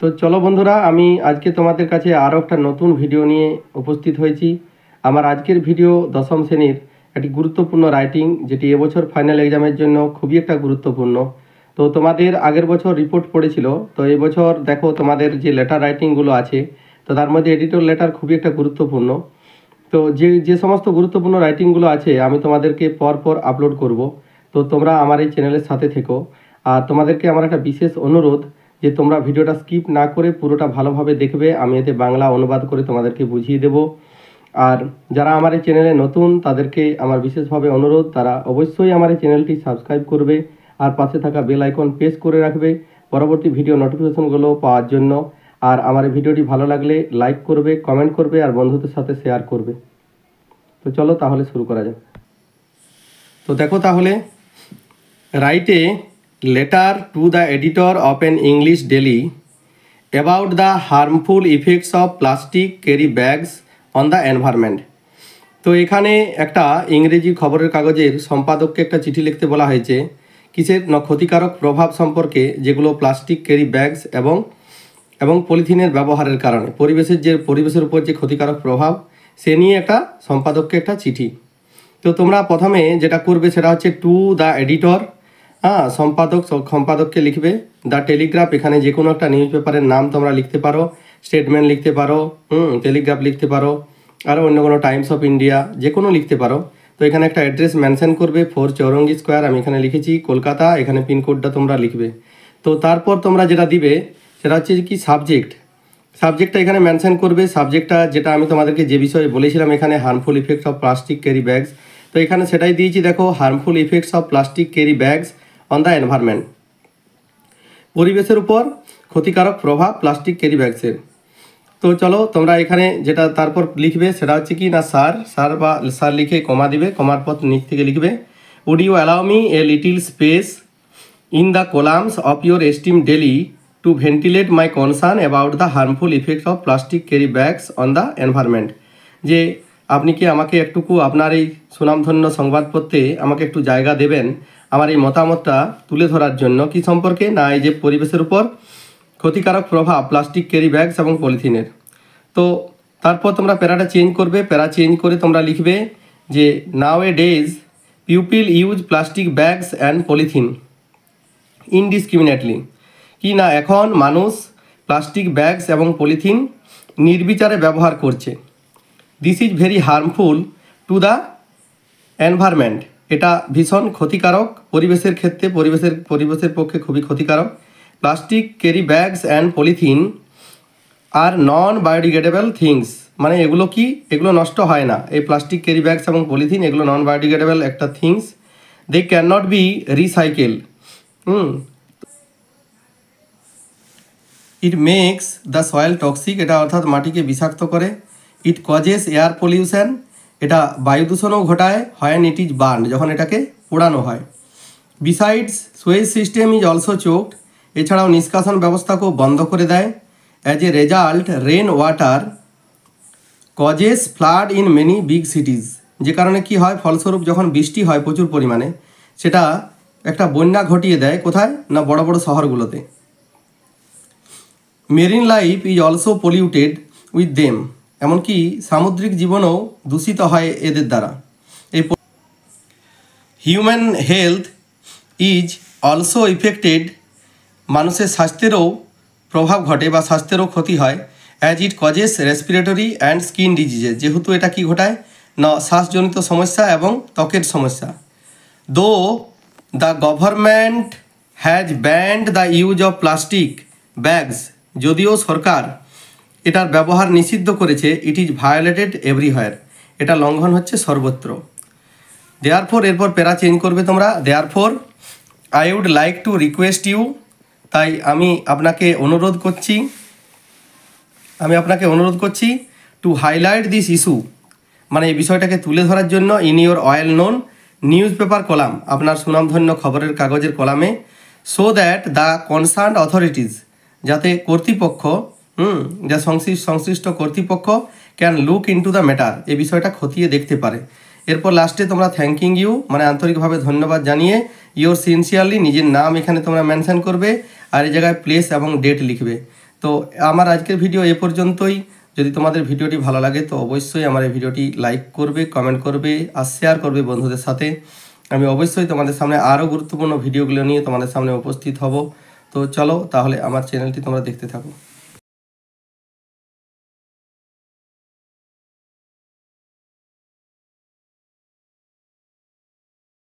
তো চলো বন্ধুরা, আমি আজকে তোমাদের কাছে আরও একটা নতুন ভিডিও নিয়ে উপস্থিত হয়েছি। আমার আজকের ভিডিও দশম শ্রেণীর একটি গুরুত্বপূর্ণ রাইটিং, যেটি এবছর ফাইনাল এক্সামের জন্য খুবই একটা গুরুত্বপূর্ণ। তো তোমাদের আগের বছর রিপোর্ট পড়েছিল, তো এবছর দেখো তোমাদের যে লেটার রাইটিংগুলো আছে, তো তার মধ্যে এডিটর লেটার খুবই একটা গুরুত্বপূর্ণ। তো যে যে সমস্ত গুরুত্বপূর্ণ রাইটিংগুলো আছে আমি তোমাদেরকে পর আপলোড করব। তো তোমরা আমার এই চ্যানেলের সাথে থেকো। আর তোমাদেরকে আমার একটা বিশেষ অনুরোধ যে তোমরা ভিডিওটা স্কিপ না করে পুরোটা ভালোভাবে দেখবে। আমি এতে বাংলা অনুবাদ করে তোমাদেরকে বুঝিয়ে দেব। আর যারা আমার এই চ্যানেলে নতুন তাদেরকে আমার বিশেষভাবে অনুরোধ, তারা অবশ্যই আমার এই চ্যানেলটি সাবস্ক্রাইব করবে আর পাশে থাকা বেল আইকন প্রেস করে রাখবে পরবর্তী ভিডিও নোটিফিকেশনগুলো পাওয়ার জন্য। আর আমার এই ভিডিওটি ভালো লাগলে লাইক করবে, কমেন্ট করবে আর বন্ধুদের সাথে শেয়ার করবে। তো চলো তাহলে শুরু করা যাক। তো দেখো তাহলে, write a letter to the editor of an English daily about the harmful effects of plastic carry bags on the environment। তো এখানে একটা ইংরেজি খবরের কাগজের সম্পাদককে একটা চিঠি লিখতে বলা হয়েছে কিসের ক্ষতিকারক প্রভাব সম্পর্কে, যেগুলো প্লাস্টিক ক্যারি ব্যাগস এবং পলিথিনের ব্যবহারের কারণে পরিবেশের উপর যে ক্ষতিকারক প্রভাব, সে নিয়ে একটা সম্পাদককে একটা চিঠি। তো তোমরা প্রথমে যেটা করবে সেটা হচ্ছে টু দ্য এডিটর, সম্পাদককে লিখবে। দ্য টেলিগ্রাফ, এখানে যে কোনো একটা নিউজ পেপারের নাম তোমরা লিখতে পারো, স্টেটমেন্ট লিখতে পারো, টেলিগ্রাফ লিখতে পারো, আরও অন্য কোনো টাইমস অফ ইন্ডিয়া, যে কোনো লিখতে পারো। তো এখানে একটা অ্যাড্রেস মেনশন করবে, 4 চৌরঙ্গি স্কোয়ার, আমি এখানে লিখেছি কলকাতা, এখানে পিনকোডটা তোমরা লিখবে। তো তারপর তোমরা যেটা দিবে সেটা হচ্ছে কি সাবজেক্টটা এখানে মেনশন করবে। সাবজেক্টটা যেটা আমি তোমাদেরকে যে বিষয়ে বলেছিলাম এখানে, harmful effects of plastic carry bags, তো এখানে সেটাই দিয়েছি। দেখো, harmful effects of plastic carry bags on the environment, পরিবেশের উপর ক্ষতিকারক প্রভাব প্লাস্টিক ক্যারি ব্যাগসের। তো চলো তোমরা এখানে যেটা তারপর লিখবে সেটা হচ্ছে কি না, স্যার লিখে কমা দিবে, কমার পর নিচ থেকে লিখবে would you allow me a little space in the columns of your esteem daily to ventilate my concern about the harmful effect of plastic carry bags on the environment. যে আপনি কি আমাকে একটুকু আপনার এই সুনামধন্য সংবাদপত্রে আমাকে একটু জায়গা দেবেন আমার এই মতামতটা তুলে ধরার জন্য, কি সম্পর্কে না, এই যে পরিবেশের উপর ক্ষতিকারক প্রভাব প্লাস্টিক ক্যারি ব্যাগস এবং পলিথিনের। তো তারপর তোমরা প্যারাটা চেঞ্জ করবে, প্যারা চেঞ্জ করে তোমরা লিখবে যে nowadays pupil use plastic bags and polythene indiscriminately, কি না এখন মানুষ প্লাস্টিক ব্যাগস এবং পলিথিন নির্বিচারে ব্যবহার করছে। This is very harmful to the environment, এটা ভীষণ ক্ষতিকারক পরিবেশের ক্ষেত্রে, পরিবেশের পক্ষে খুবই ক্ষতিকারক। Plastic carry bags and polythene আর নন বায়োডিগ্রেডেবল থিংস, মানে এগুলো নষ্ট হয় না। এই প্লাস্টিক ক্যারি ব্যাগস এবং পলিথিন এগুলো নন বায়োডিগ্রেডেবল একটা things. They can not be recycle. It makes the soil toxic, এটা অর্থাৎ মাটিকে বিষাক্ত করে। ইট কজেস এয়ার পলিউশন, এটা বায়ু দূষণও ঘটায়। হোয়েন ইট ইজ বার্ন, যখন এটাকে পোড়ানো হয়। Besides sewage system is also choked, এছাড়াও নিষ্কাশন ব্যবস্থাকেও বন্ধ করে দেয়। As a result rain water causes flood in many big cities, যে কারণে কি হয়, ফলস্বরূপ যখন বৃষ্টি হয় প্রচুর পরিমাণে, সেটা একটা বন্যা ঘটিয়ে দেয়। কোথায় না, বড় বড় শহরগুলোতে। Marine life is also polluted with them, এমনকি সামুদ্রিক জীবনও দূষিত হয় এদের দ্বারা। এই human health is also affected, মানুষের স্বাস্থ্যেরও প্রভাব ঘটে বা স্বাস্থ্যেরও ক্ষতি হয়। As it causes respiratory and skin diseases, যেহেতু এটা কি ঘটায় না, শ্বাসজনিত সমস্যা এবং ত্বকের সমস্যা। দো the government has band the use of plastic bags, যদিও সরকার এটার ব্যবহার নিষিদ্ধ করেছে, ইট ইজ ভায়োলেটেড এভরিহোয়ার, এটা লঙ্ঘন হচ্ছে সর্বত্র। দেয়ারফোর, এরপর প্যারা চেঞ্জ করবে তোমরা। Therefore I would like to request you, তাই আমি আপনাকে অনুরোধ করছি টু হাইলাইট দিস ইস্যু, মানে এই বিষয়টাকে তুলে ধরার জন্য in your well known news paper column, আপনার সুনামধন্য খবরের কাগজের কলামে। So that the concerned authorities, যাতে কর্তৃপক্ষ যা সংশ্লিষ্ট কর্তৃপক্ষ can look into the matter, এই বিষয়টা খতিয়ে দেখতে পারে। এরপর লাস্টে তোমরা থ্যাঙ্কিং ইউ, মানে আন্তরিকভাবে ধন্যবাদ জানিয়ে, ইউর সিনসিয়ারলি, নিজের নাম এখানে তোমরা মেনশন করবে আর এই জায়গায় প্লেস এবং ডেট লিখবে। তো আমার আজকের ভিডিও এ পর্যন্তই। যদি তোমাদের ভিডিওটি ভালো লাগে তো অবশ্যই আমার এই ভিডিওটি লাইক করবে, কমেন্ট করবে আর শেয়ার করবে বন্ধুদের সাথে। আমি অবশ্যই তোমাদের সামনে আরও গুরুত্বপূর্ণ ভিডিওগুলো নিয়ে তোমাদের সামনে উপস্থিত হব। তো চলো তাহলে আমার চ্যানেলটি তোমরা দেখতে থাকো।